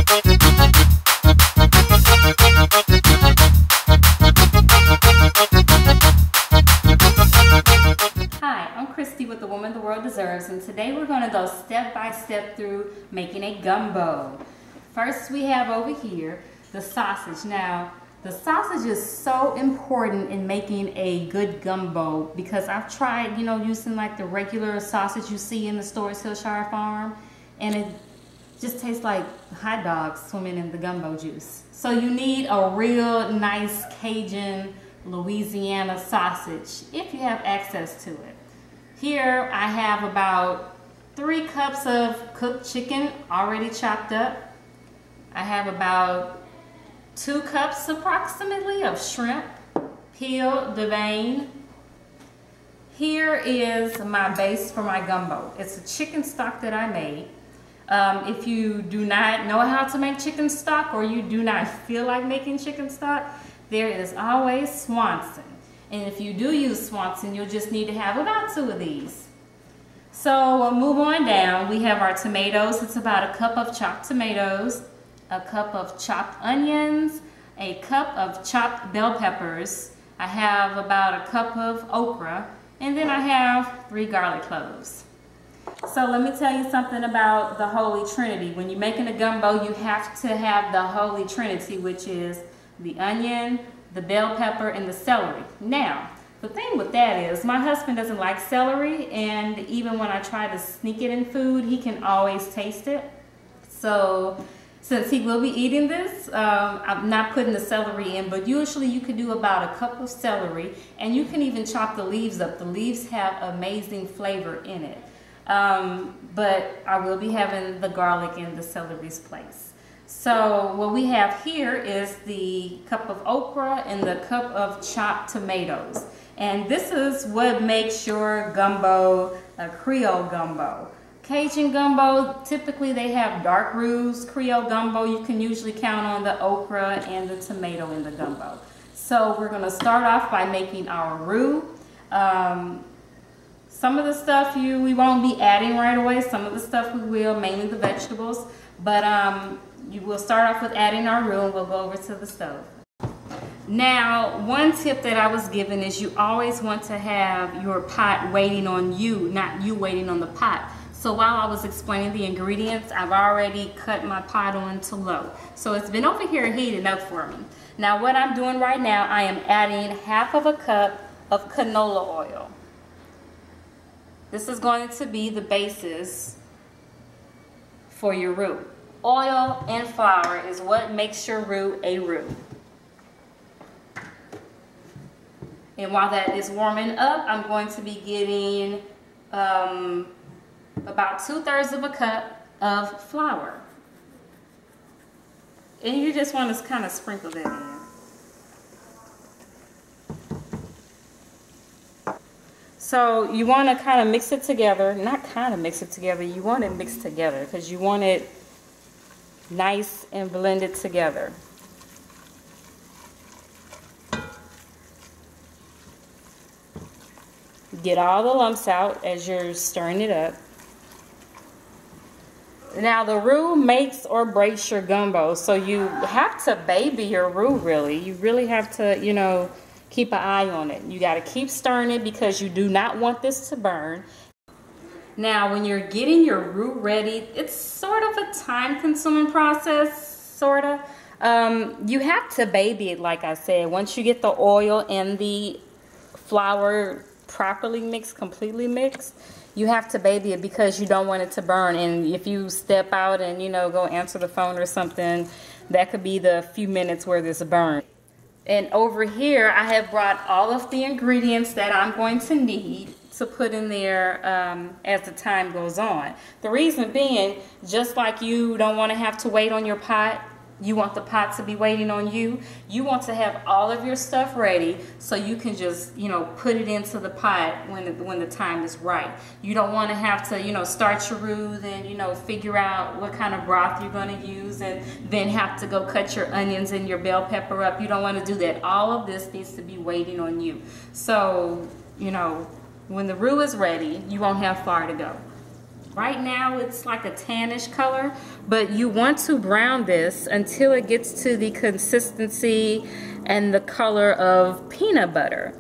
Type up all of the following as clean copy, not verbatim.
With the Woman the World Deserves, and today we're going to go step by step through making a gumbo. First, we have over here the sausage. Now, the sausage is so important in making a good gumbo because I've tried, using like the regular sausage you see in the stores, Hillshire Farm, and it just tastes like hot dogs swimming in the gumbo juice. So you need a real nice Cajun Louisiana sausage if you have access to it. Here I have about 3 cups of cooked chicken already chopped up. I have about 2 cups approximately of shrimp, peeled, deveined. Here is my base for my gumbo. It's a chicken stock that I made. If you do not know how to make chicken stock or you do not feel like making chicken stock, there is always Swanson. And if you do use Swanson, you'll just need to have about 2 of these. So we'll move on down. We have our tomatoes. It's about a cup of chopped tomatoes, a cup of chopped onions, a cup of chopped bell peppers. I have about a cup of okra, and then I have 3 garlic cloves. So let me tell you something about the Holy Trinity. When you're making a gumbo, you have to have the Holy Trinity, which is the onion, the bell pepper, and the celery. Now, the thing with that is my husband doesn't like celery, and even when I try to sneak it in food, he can always taste it. So since he will be eating this, I'm not putting the celery in, but usually you can do about a cup of celery, and you can even chop the leaves up. The leaves have amazing flavor in it. But I will be having the garlic in the celery's place. So what we have here is the cup of okra and the cup of chopped tomatoes. And this is what makes your gumbo a Creole gumbo. Cajun gumbo, typically they have dark roux. Creole gumbo, you can usually count on the okra and the tomato in the gumbo. So we're going to start off by making our roux. Some of the stuff we won't be adding right away. Some of the stuff we will, mainly the vegetables. But you will start off with adding our roux, and we'll go over to the stove. Now, one tip that I was given is you always want to have your pot waiting on you, not you waiting on the pot. So while I was explaining the ingredients, I've already cut my pot on to low. So it's been over here heating up for me. Now what I'm doing right now, I am adding half of a cup of canola oil. This is going to be the basis for your roux. Oil and flour is what makes your roux a roux. And while that is warming up, I'm going to be getting about 2/3 of a cup of flour. And you just want to kind of sprinkle that in. So you want to kind of mix it together, not kind of mix it together, you want it mixed together because you want it nice and blended together. Get all the lumps out as you're stirring it up. Now the roux makes or breaks your gumbo, so you have to baby your roux really. You really have to, keep an eye on it. You got to keep stirring it because you do not want this to burn. Now when you're getting your roux ready, it's sort of a time-consuming process, sort of. You have to baby it, like I said. Once you get the oil and the flour properly mixed, completely mixed, you have to baby it because you don't want it to burn. And if you step out and, go answer the phone or something, that could be the few minutes where there's a burn. And over here, I have brought all of the ingredients that I'm going to need to put in there as the time goes on. The reason being, just like you don't want to have to wait on your pot, you want the pot to be waiting on you. You want to have all of your stuff ready so you can just, put it into the pot when the time is right. You don't want to have to, start your roux, then, figure out what kind of broth you're going to use and then have to go cut your onions and your bell pepper up. You don't want to do that. All of this needs to be waiting on you. So, when the roux is ready, you won't have far to go. Right now it's like a tannish color, but you want to brown this until it gets to the consistency and the color of peanut butter.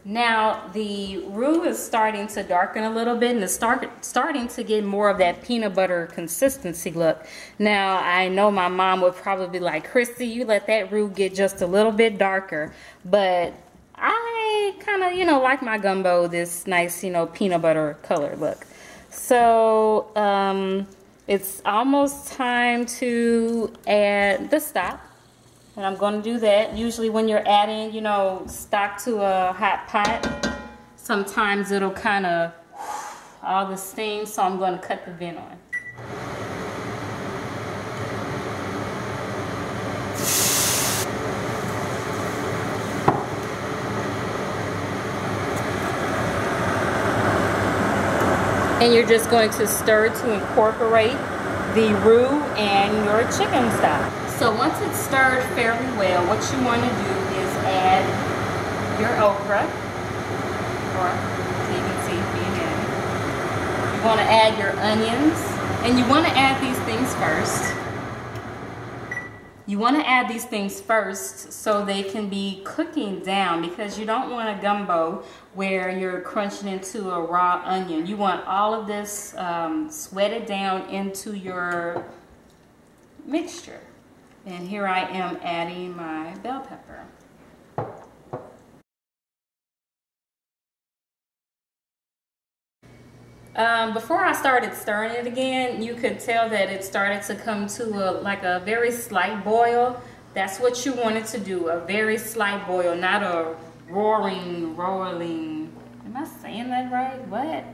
Now the roux is starting to darken a little bit, and it's starting to get more of that peanut butter consistency look. Now I know my mom would probably be like, Christy, you let that roux get just a little bit darker, but I kind of, you know, like my gumbo this nice, you know, peanut butter color look. So it's almost time to add the stock. And I'm going to do that. Usually when you're adding, you know, stock to a hot pot, sometimes it'll kind of all the steam, so I'm going to cut the vent on. And you're just going to stir to incorporate the roux and your chicken stock. So once it's stirred fairly well, what you want to do is add your okra, or so you can see being added. You want to add your onions, and you want to add these things first. You want to add these things first so they can be cooking down, because you don't want a gumbo where you're crunching into a raw onion. You want all of this sweated down into your mixture. And here I am adding my bell pepper. Before I started stirring it again, you could tell that it started to come to like a very slight boil. That's what you wanted to do, a very slight boil, not a roaring, am I saying that right? What?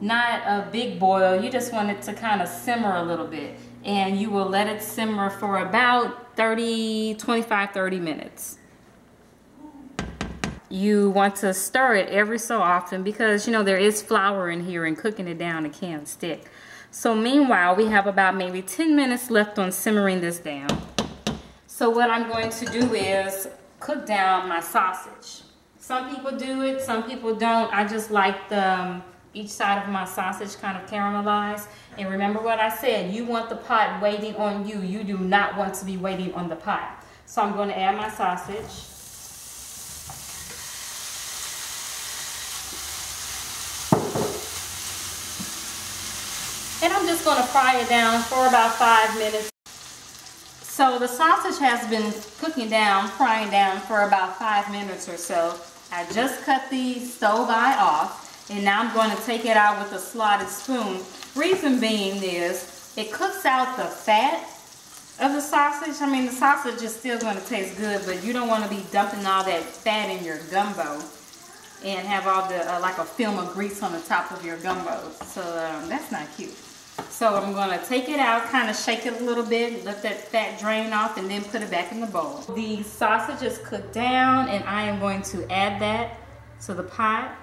Not a big boil. You just want it to kind of simmer a little bit. And you will let it simmer for about 25, 30 minutes. You want to stir it every so often because, you know, there is flour in here, and cooking it down it can stick. So meanwhile, we have about maybe 10 minutes left on simmering this down. So what I'm going to do is cook down my sausage. Some people do it, some people don't. I just like each side of my sausage kind of caramelized. And remember what I said, you want the pot waiting on you. You do not want to be waiting on the pot. So I'm going to add my sausage. And I'm just going to fry it down for about 5 minutes. So the sausage has been cooking down, frying down for about 5 minutes or so. I just cut the stove eye off, and now I'm going to take it out with a slotted spoon. Reason being is it cooks out the fat of the sausage. I mean, the sausage is still going to taste good, but you don't want to be dumping all that fat in your gumbo and have all the like a film of grease on the top of your gumbo. So that's not cute. So I'm going to take it out, kind of shake it a little bit, let that fat drain off, and then put it back in the bowl. The sausage is cooked down, and I am going to add that to the pot.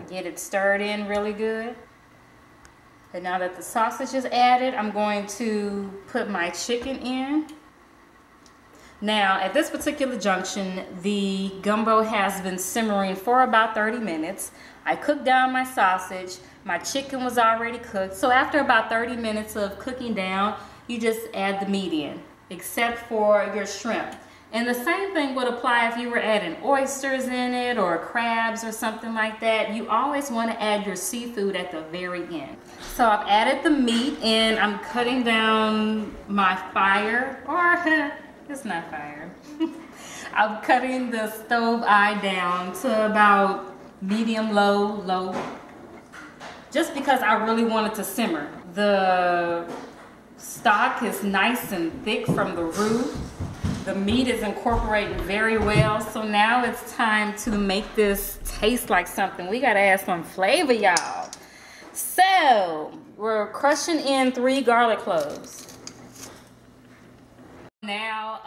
Get it stirred in really good. And now that the sausage is added, I'm going to put my chicken in. Now, at this particular junction, the gumbo has been simmering for about 30 minutes. I cooked down my sausage. My chicken was already cooked. So after about 30 minutes of cooking down, you just add the meat in, except for your shrimp. And the same thing would apply if you were adding oysters in it or crabs or something like that. You always want to add your seafood at the very end. So I've added the meat, and I'm cutting down my fire, or it's not fire. I'm cutting the stove eye down to about medium low, just because I really want it to simmer. The stock is nice and thick from the roux. The meat is incorporated very well. So now it's time to make this taste like something. We gotta add some flavor, y'all. So we're crushing in 3 garlic cloves. Now,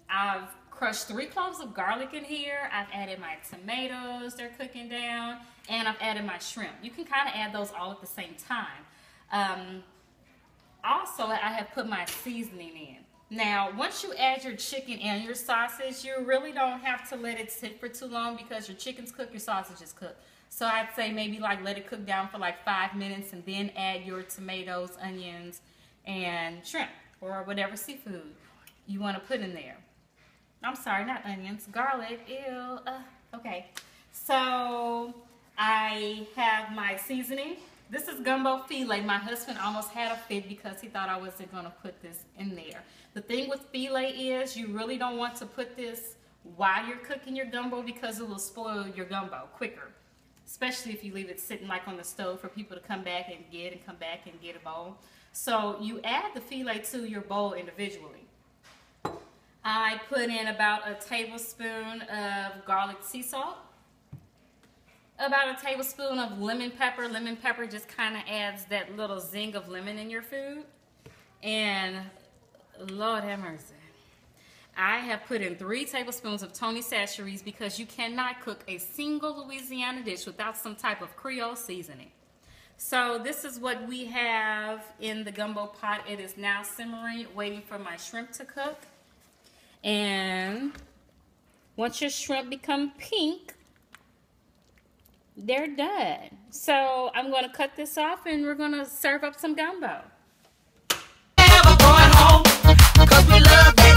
I've crushed 3 cloves of garlic in here. I've added my tomatoes, they're cooking down, and I've added my shrimp. You can kind of add those all at the same time. Also, I have put my seasoning in. Now, once you add your chicken and your sausage, you really don't have to let it sit for too long because your chicken's cooked, your sausage is cooked. So I'd say maybe like let it cook down for like 5 minutes and then add your tomatoes, onions, and shrimp or whatever seafood you want to put in there. I'm sorry, not onions, garlic, ew. Okay, so I have my seasoning. This is gumbo filet. My husband almost had a fit because he thought I wasn't going to put this in there. The thing with filet is you really don't want to put this while you're cooking your gumbo because it will spoil your gumbo quicker. Especially if you leave it sitting like on the stove for people to come back and get a bowl. So you add the filet to your bowl individually. I put in about a tablespoon of garlic sea salt. About a tablespoon of lemon pepper. Lemon pepper just kind of adds that little zing of lemon in your food. And Lord have mercy, I have put in 3 tablespoons of Tony Chachere's because you cannot cook a single Louisiana dish without some type of Creole seasoning. So this is what we have in the gumbo pot. It is now simmering, waiting for my shrimp to cook. And once your shrimp become pink, they're done. So I'm going to cut this off and we're going to serve up some gumbo. Never going home, 'cause we love that